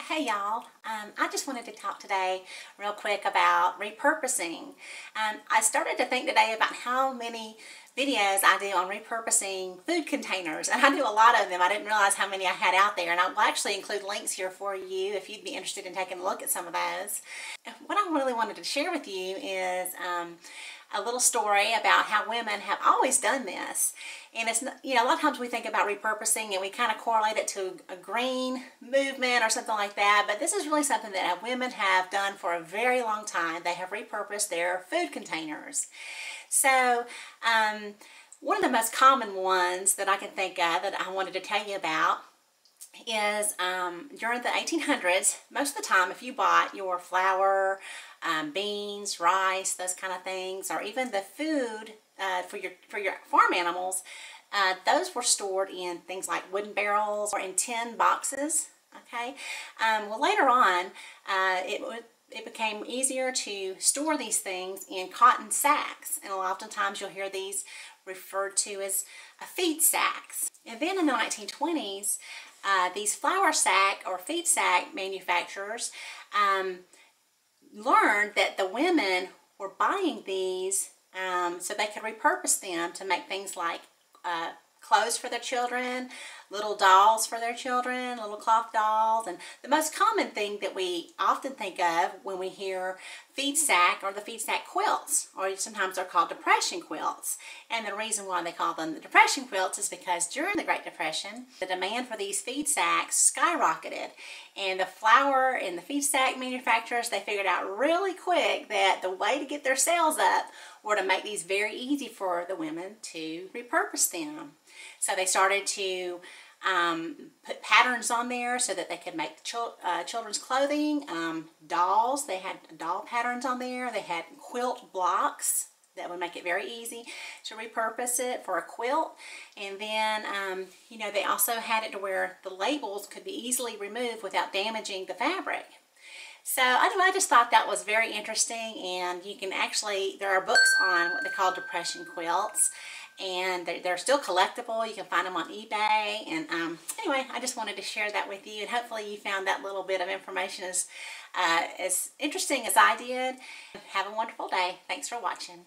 Hey y'all, I just wanted to talk today real quick about repurposing. I started to think today about how many videos I do on repurposing food containers, and I do a lot of them. I didn't realize how many I had out there, and I will actually include links here for you if you'd be interested in taking a look at some of those. What I really wanted to share with you is a little story about how women have always done this. And it's, a lot of times we think about repurposing and we kind of correlate it to a green movement or something like that, but this is really something that women have done for a very long time. They have repurposed their food containers. So one of the most common ones that I can think of that I wanted to tell you about is during the 1800s, most of the time if you bought your flour, beans, rice, those kind of things, or even the food for your farm animals, those were stored in things like wooden barrels or in tin boxes. Okay, well later on it became easier to store these things in cotton sacks, and oftentimes you'll hear these referred to as feed sacks. And then in the 1920s, these flour sack or feed sack manufacturers learned that the women were buying these so they could repurpose them to make things like clothes for their children, little dolls for their children, little cloth dolls. And the most common thing that we often think of when we hear feed sack or the feed sack quilts, or sometimes they're called depression quilts. And the reason why they call them the depression quilts is because during the Great Depression, the demand for these feed sacks skyrocketed. And the flour and the feed sack manufacturers, they figured out really quick that the way to get their sales up were to make these very easy for the women to repurpose them. So they started to put patterns on there so that they could make children's clothing, dolls. They had doll patterns on there. They had quilt blocks that would make it very easy to repurpose it for a quilt. And then, they also had it to where the labels could be easily removed without damaging the fabric. So I just thought that was very interesting, and you can actually, there are books on what they call depression quilts, and they're still collectible. You can find them on eBay. And anyway, I just wanted to share that with you, and hopefully you found that little bit of information as interesting as I did. Have a wonderful day. Thanks for watching.